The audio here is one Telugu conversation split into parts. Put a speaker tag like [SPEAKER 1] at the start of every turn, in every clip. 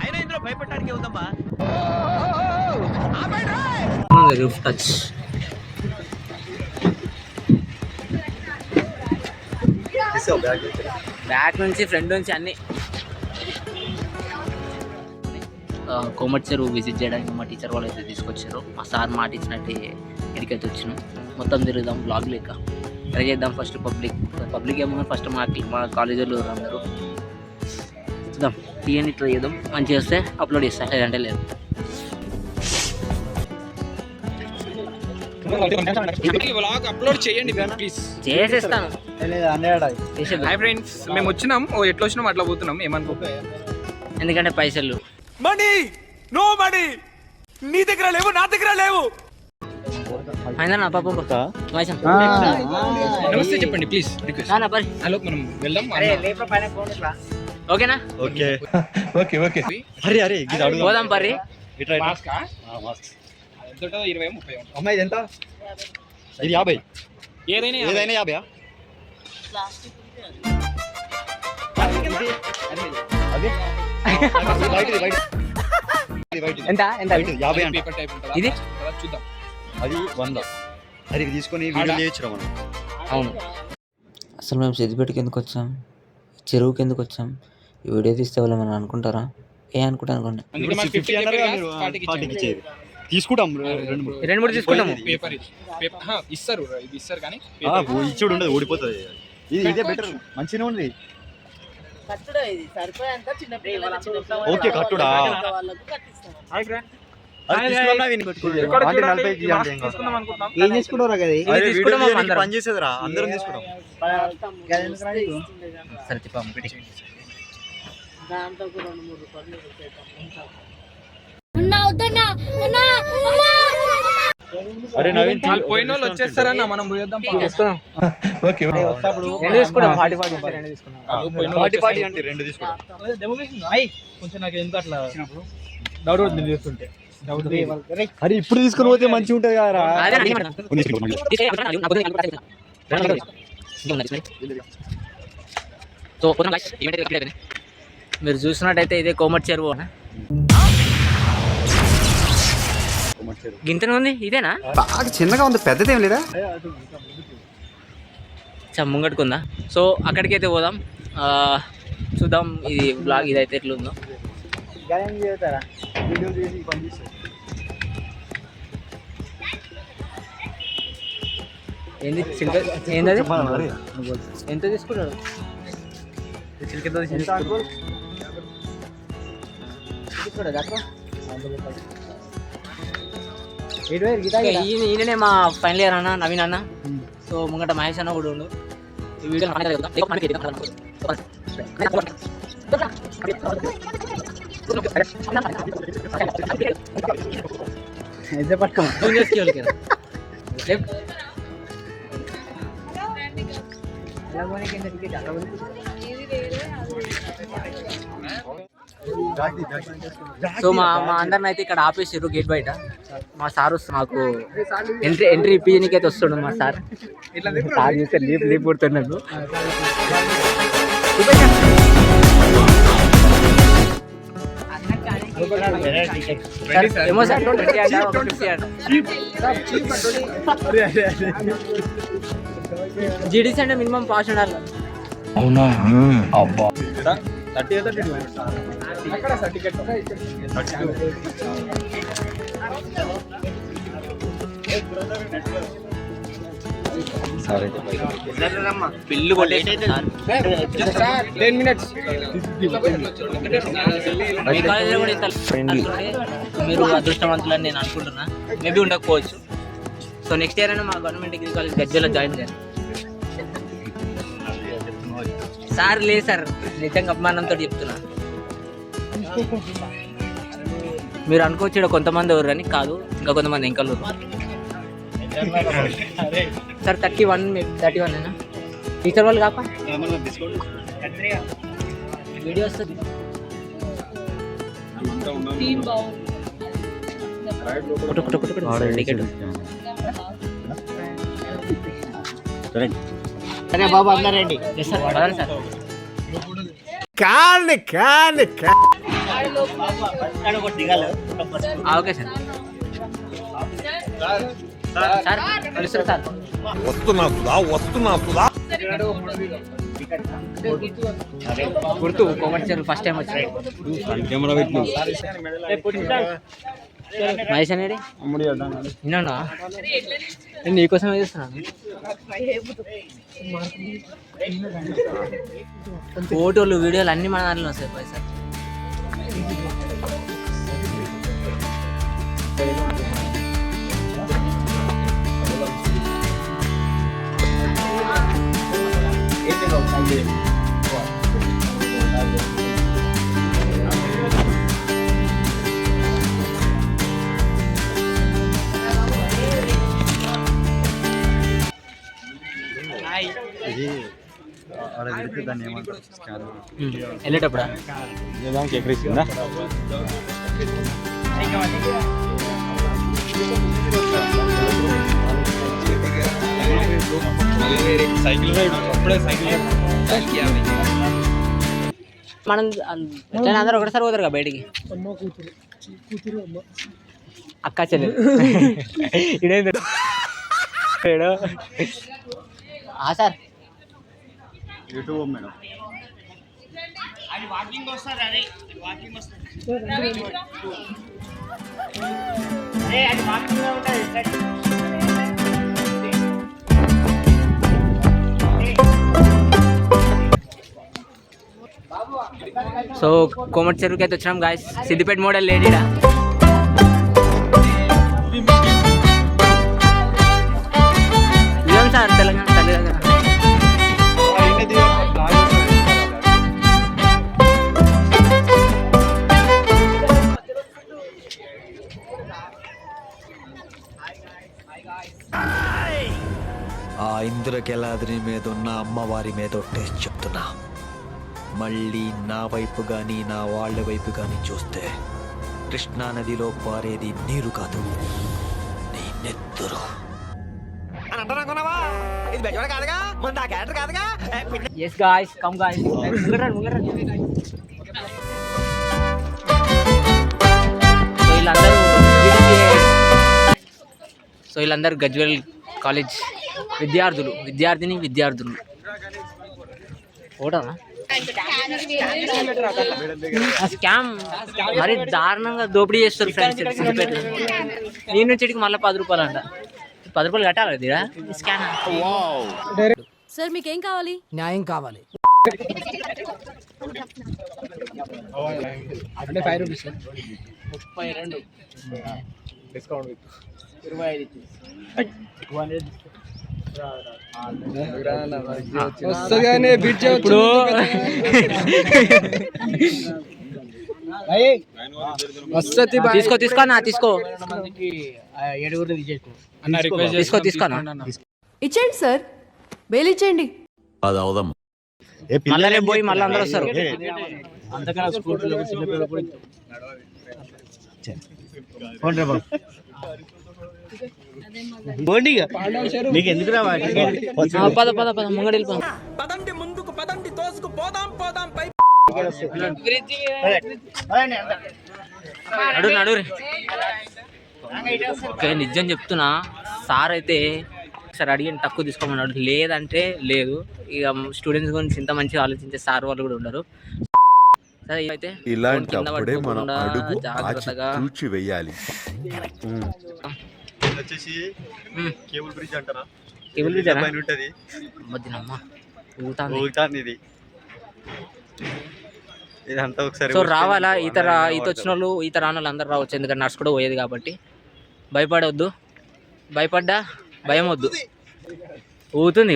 [SPEAKER 1] అయినా ఇందులో భయపడటానికి ఉందమ్మా.
[SPEAKER 2] రూఫ్ టచ్ బ్యాక్ నుంచి ఫ్రంట్ నుంచి అన్ని. కోమటి చెరువు విజిట్ చేయడానికి మా టీచర్ వాళ్ళు అయితే తీసుకొచ్చారు. మా సార్ మాట ఇచ్చినట్టు ఎడికైతే వచ్చినాం. మొత్తం తిరుగుదాం బ్లాగ్ లేక ట్రై చేద్దాం. ఫస్ట్ పబ్లిక్ ఏమో ఫస్ట్ మా కాలేజీలో అందరూ చూద్దాం. టీఎన్ని ట్రై చేద్దాం. మంచిగా వస్తే అప్లోడ్ చేస్తా, లేదంటే లేదు. చేసేస్తాను.
[SPEAKER 3] హాయ్ ఫ్రెండ్స్, మేము వచ్చినాం. ఎట్లా వచ్చినాం అట్లా పోతున్నాం. ఏమనుకో,
[SPEAKER 2] ఎందుకంటే పైసలు
[SPEAKER 1] మనీ నో మనీ నీ దగ్గర లేవు, నా దగ్గర లేవు.
[SPEAKER 3] నమస్తే చెప్పండి ప్లీజ్. హలో, మనం వెళ్దాం.
[SPEAKER 2] ఓకేనా? పోదాం పర్రి.
[SPEAKER 3] 20-30
[SPEAKER 4] అమ్మాయి ఎంత? ఇది 50.
[SPEAKER 3] ఏదైనా
[SPEAKER 4] 50.
[SPEAKER 2] ఎంత ఎంత
[SPEAKER 4] 50 అంట.
[SPEAKER 3] పేపర్ టైప్ ఉంటుంది.
[SPEAKER 2] ఇది
[SPEAKER 3] చూద్దాం.
[SPEAKER 4] అది 100. అది తీసుకొని వీడియో చేయొచ్చు మనం.
[SPEAKER 2] అవును. అసలు మేము సిద్దిపేటకి ఎందుకు వచ్చాం, చెరువుకి ఎందుకు వచ్చాం, ఈ వీడియో తీస్తే వాళ్ళు మనం అనుకుంటారా? అనుకుంటా అనుకోండి.
[SPEAKER 4] తీసుకుంటాం,
[SPEAKER 2] 2-3 తీసుకుంటాము.
[SPEAKER 3] పేపర్ ఇస్తారు, ఇది ఇస్తారు కానీ
[SPEAKER 4] ఇచ్చుడు ఉండదు, ఓడిపోతుంది. ఇదే బెటర్, మంచిగా ఉంది. ఓకే, కట్టుడా పని చేసేదిరా, అందరం తీసుకుంటాం. అరే నవీన్,
[SPEAKER 3] పోయిన వాళ్ళు వచ్చేస్తారన్న, మనం పోయేద్దాం.
[SPEAKER 4] అంటే 2 తీసుకుంటాం.
[SPEAKER 3] కొంచెం నాకు ఎందుకు అట్లా డౌట్ అవుతుంది చూస్తుంటే.
[SPEAKER 4] అరే ఇప్పుడు తీసుకుని పోతే మంచిగా ఉంటుంది కదా.
[SPEAKER 2] మీరు చూసినట్టయితే ఇదే కోమటి చెరువు. గింతనే ఉంది, ఇదేనా?
[SPEAKER 4] బాగా చిన్నగా ఉంది, పెద్దదేం లేదా?
[SPEAKER 2] ముంగట్టుకుందా. సో అక్కడికైతే పోదాం, చూద్దాం ఇది బ్లాగ్ ఇదైతే ఎట్లుందో. ఏంది ఏంటది? ఎంత తీసుకుంటాడు? ఈయననే మా ఫైనల్ ఇయర్ అన్న, నవీన్ అన్న. సో ముంగట మహేష్ అన్న కూడా ఉండు. ఈ వీడియో సో మా అందరిని అయితే ఇక్కడ ఆపేసారు గేట్ బయట. మా సార్ వస్తుంది, మాకు ఎంట్రీ ఇప్పించడానికి అయితే వస్తుండు మా సార్. సార్ చూస్తే లీప్ కొడుతున్నాడు. ఏమో సార్, 20 అంట, 50 అంట. జీడీసీ అంటే మినిమం పాస్ ఉండాలి.
[SPEAKER 4] అవునా? అబ్బా,
[SPEAKER 2] పిల్లు కొట్టేసి
[SPEAKER 3] 10 minutes.
[SPEAKER 2] మీ కాలేజీలో కూడా ఇంత మీరు అదృష్టవంతులని నేను అనుకుంటున్నా. మేబీ ఉండకపోవచ్చు. సో నెక్స్ట్ ఇయర్ అయినా మా గవర్నమెంట్ డిగ్రీ కాలేజ్ గజ్జలో జాయిన్ చేయాలి. సార్ లేదు సార్, నిజంగా అభిమానంతో చెప్తున్నా. మీరు అనుకోవచ్చు ఇక్కడ కొంతమంది ఎవరు అని, కాదు ఇంకా కొంతమంది ఎంకలు సార్. 31 అయినా టీచర్ వాళ్ళు కాపా వీడియో వస్తుంది. సరే బాబు, అందరండి సార్. Okay sir. సార్ కలుస్తారు సార్. గుర్తు కోమటి చెరువు ఫస్ట్ టైం వచ్చాడు. మహేష్ అనేది విన్నాడా? నేను నీకోసమే చూస్తున్నాను. ఫోటోలు వీడియోలు అన్ని మన దాంట్లో వస్తాయి పైసలు.
[SPEAKER 4] ఇది ఆడ పెడితే దాన్ని ఏమంటారు స్కాన్
[SPEAKER 2] వెళ్ళేటప్పుడు
[SPEAKER 4] దానికి ఎక్కడేసిందా సైకిల్ అప్పుడే సైకిల్
[SPEAKER 2] మనం ఎట్లా అందరూ ఒకటేసారి పోతారు కదా బయటికి. అక్క చెల్లెలు ఇదేంటి సార్
[SPEAKER 4] యూట్యూబ్ మేడం
[SPEAKER 2] సో కోమటి చెరువుకి అయితే వచ్చినాం గాయస్. సిద్దిపేట మోడల్ లేడీడా ఇదేం సార్ తెలంగాణ తల్లి దగ్గర.
[SPEAKER 5] ఆ ఇంద్రకెలాద్రి మీద ఉన్న అమ్మవారి మీద టేస్ట్ చెప్తున్నా. మళ్ళీ నా వైపు కానీ నా వాళ్ళ వైపు కానీ చూస్తే కృష్ణా నదిలో పారేది నీరు కాదు, నీ నెత్తురు.
[SPEAKER 2] Yes guys, come guys. So వీళ్ళందరూ గజ్వేల్ కాలేజ్ విద్యార్థులు ఓటా స్కామ్ మరి దారుణంగా దోపిడీ చేస్తారు ఫ్రెండ్స్. నేను నుంచి మళ్ళీ 10 రూపాయలు అంట. 10 రూపాయలు కట్టాలి కదా స్కాన్.
[SPEAKER 6] సార్ మీకేం కావాలి?
[SPEAKER 7] న్యాయం కావాలి.
[SPEAKER 3] అంటే 5 రూపీస్
[SPEAKER 2] 32
[SPEAKER 3] డిస్కౌంట్
[SPEAKER 2] 25
[SPEAKER 3] ఇప్పుడు
[SPEAKER 2] తీసుకో నా తీసుకో
[SPEAKER 6] ఇచ్చేయండి సార్, బెయిల్ ఇచ్చేయండి.
[SPEAKER 5] అది అవుదాం.
[SPEAKER 2] మళ్ళీ రేపు పోయి మళ్ళీ అందరూ వస్తారు.
[SPEAKER 4] నీకు ఎందుకు రావాలి
[SPEAKER 2] పద ముంగడి
[SPEAKER 1] పదండి ముందుకు పదండి తోసుకు పోదాం పై.
[SPEAKER 2] నడు ఓకే. నిజం చెప్తున్నా, సార్ అయితే సార్ అడిగిన తక్కువ తీసుకోమన్నాడు. లేదంటే లేదు. ఇక స్టూడెంట్స్ గురించి ఇంత మంచిగా ఆలోచించే సార్ వాళ్ళు కూడా ఉండరు. అయితే
[SPEAKER 8] ఇలాంటప్పుడే మనం అడుగు
[SPEAKER 2] జాగ్రత్తగా
[SPEAKER 8] చూచి వేయాలి.
[SPEAKER 4] వచ్చేసి కేబుల్ బ్రిడ్జ్ అంటారా?
[SPEAKER 2] కేబుల్ బ్రిడ్జ్
[SPEAKER 4] పైన ఉంటది. ఇది ఇదంతా ఒకసారి.
[SPEAKER 2] సో రావాలా? ఈత వచ్చిన వాళ్ళు, ఈత రాని వాళ్ళు అందరు రావచ్చు. ఎందుకంటే నర్స్ కూడా పోయేది కాబట్టి. భయపడవద్దు. భయపడ్డా భయం వద్దు. ఊగుతుంది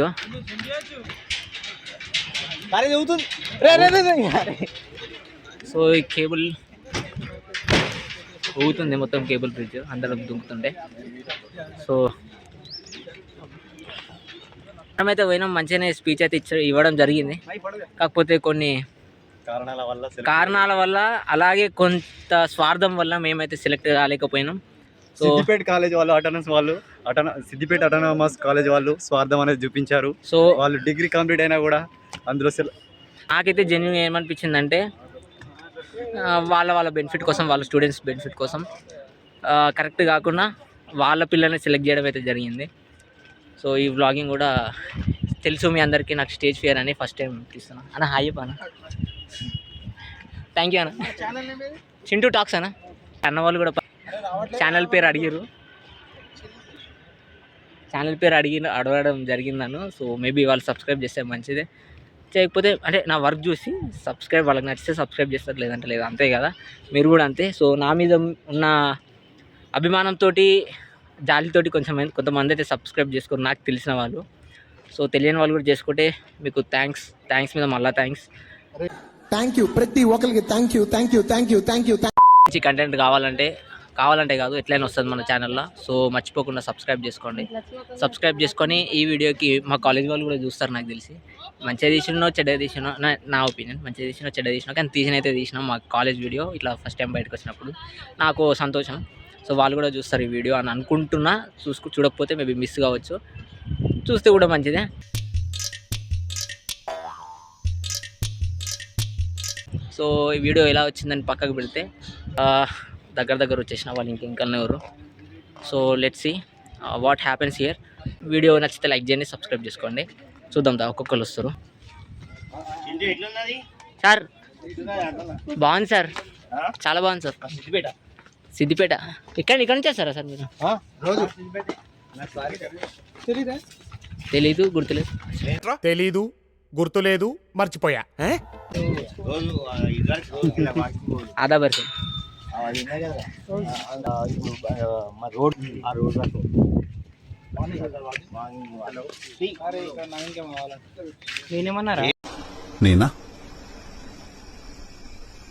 [SPEAKER 2] సో ఈ కేబుల్ ఊగుతుంది మొత్తం. కేబుల్ బ్రిడ్జ్ అందరూ దుంకుతుండే. సో మనమైతే పోయినాం, మంచిగానే స్పీచ్ అయితే ఇవ్వడం జరిగింది. కాకపోతే కొన్ని కారణాల వల్ల అలాగే కొంత స్వార్థం వల్ల మేమైతే సెలెక్ట్ కాలేకపోయినాం.
[SPEAKER 4] సిద్దిపేట కాలేజ్ వాళ్ళు సిద్దిపేట అటానమస్ కాలేజ్ వాళ్ళు స్వార్థం అనేది చూపించారు.
[SPEAKER 2] సో
[SPEAKER 4] వాళ్ళు డిగ్రీ కంప్లీట్ అయినా కూడా అందులో
[SPEAKER 2] నాకైతే జెన్యున్ ఏమనిపించిందంటే వాళ్ళ బెనిఫిట్ కోసం, వాళ్ళ స్టూడెంట్స్ బెనిఫిట్ కోసం కరెక్ట్ కాకుండా వాళ్ళ పిల్లల్ని సెలెక్ట్ చేయడం అయితే జరిగింది. సో ఈ వ్లాగింగ్ కూడా తెలుసు మీ అందరికీ, నాకు స్టేజ్ ఫియర్ అని ఫస్ట్ టైం తీస్తున్నాను అన్న. హాయ్ అన్న, థ్యాంక్ యూ అన్న. చింటూ టాక్స్ అన్న. అన్న వాళ్ళు కూడా ఛానల్ పేరు అడగడం జరిగిందను. సో మేబీ వాళ్ళు సబ్స్క్రైబ్ చేస్తే మంచిదే, చేయకపోతే అంటే నా వర్క్ చూసి సబ్స్క్రైబ్, వాళ్ళకి నచ్చితే సబ్స్క్రైబ్ చేస్తారు, లేదంటే లేదు, అంతే కదా. మీరు కూడా అంతే. సో నా మీద ఉన్న అభిమానంతో, జాలితోటి కొంతమంది అయితే సబ్స్క్రైబ్ చేసుకోరు, నాకు తెలిసిన వాళ్ళు. సో తెలియని వాళ్ళు కూడా చేసుకుంటే మీకు థ్యాంక్స్ మీద మళ్ళీ థ్యాంక్స్.
[SPEAKER 7] ప్రతి ఒక్కరికి థ్యాంక్ యూ.
[SPEAKER 2] మంచి కంటెంట్ కావాలంటే కాదు, ఎట్లయినా వస్తుంది మన ఛానల్లో. సో మర్చిపోకుండా సబ్స్క్రైబ్ చేసుకొని ఈ వీడియోకి మా కాలేజ్ వాళ్ళు కూడా చూస్తారు నాకు తెలిసి. మంచిగా తీసినో చెడ్డ తీసినో నా ఒపీనియన్, మంచిగా తీసినో చెడ్డ తీసినో, కానీ తీసినాం మా కాలేజ్ వీడియో ఇట్లా ఫస్ట్ టైం బయటకు వచ్చినప్పుడు నాకు సంతోషం. సో వాళ్ళు కూడా చూస్తారు ఈ వీడియో అని అనుకుంటున్నా. చూడకపోతే మేబీ మిస్ కావచ్చు, చూస్తే కూడా మంచిదే. సో ఈ వీడియో ఎలా వచ్చిందని పక్కకు పెడితే దగ్గర వచ్చేసిన వాళ్ళు ఇంకా ఎవరు. So let's see what happens here. Video నచ్చితే లైక్ చేయండి, సబ్స్క్రైబ్ చేసుకోండి. చూద్దాం ఒక్కొక్కరు వస్తారు. సార్ బాగుంది సార్, చాలా బాగుంది సార్. సిద్దిపేట ఇక్కడ నుంచి వస్తారా సార్ మీరు? తెలీదు, గుర్తులేదు, మర్చిపోయా. ఆదా బర్సే నేనేమన్నారా?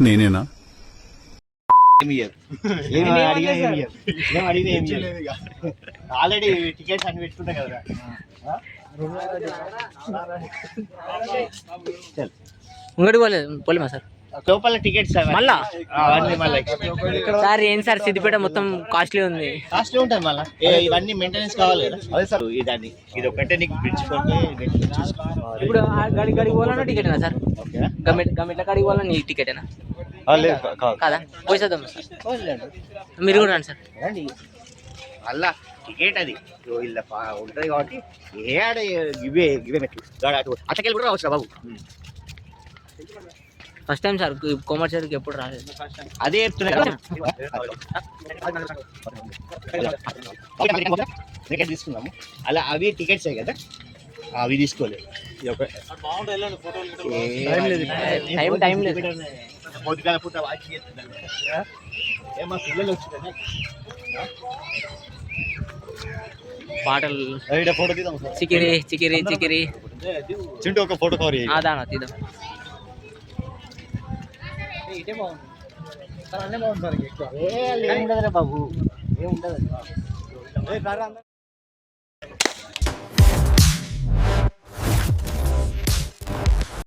[SPEAKER 8] నేనేనా?
[SPEAKER 4] ఆల్రెడీ టికెట్స్ అన్ని పెట్టుకుంటా కదా.
[SPEAKER 2] ఇంకోటి పోలేమా సార్
[SPEAKER 4] లోపల టికెట్స్
[SPEAKER 2] మళ్ళా? సార్ ఏం సార్ సిద్దిపేట మొత్తం కాస్ట్లీ ఉంది.
[SPEAKER 4] కాస్ట్లీ ఉంటుంది మళ్ళీ, ఇవన్నీ మెయింటెనెన్స్ కావాలి కదా. అదే సార్ ఇదాన్ని ఇది ఒకటే నీకు పిలుచుకుంటే
[SPEAKER 2] ఇప్పుడు గడికి పోవాలన్నా టికెటేనా సార్? గమ్మెట్ల కాడికి పోవాలన్నా నీ టికెటేనా కాదా? పోసేద్దాం సార్, మీరు కూడా రండి సార్.
[SPEAKER 4] మళ్ళా టికెట్ అది ఇలా ఉంటుంది కాబట్టి ఏడ ఇవే మెట్లు అట్లకెళ్ళి కూడా రావచ్చు బాబు.
[SPEAKER 2] ఫస్ట్ టైం సార్ కోమర్షియల్కి ఎప్పుడు రాలేదు,
[SPEAKER 4] అదే చెప్తున్నా. టికెట్ తీసుకున్నాము అలా, అవి టికెట్స్ కదా, అవి తీసుకోలేదు.
[SPEAKER 2] టైం లేదు.
[SPEAKER 4] పొద్దుగాల పూట వాకింగ్ చేస్తున్నాను ఏమో పిల్లలు వచ్చిందని
[SPEAKER 2] పాటలు,
[SPEAKER 4] ఫోటో తీద్దాం.
[SPEAKER 2] చికిరి
[SPEAKER 4] చింటూ ఒక ఫోటో కవర్
[SPEAKER 2] అదానా తీద్దాం.
[SPEAKER 4] ఇదే బాగుంది బాబు, ఏముండదు.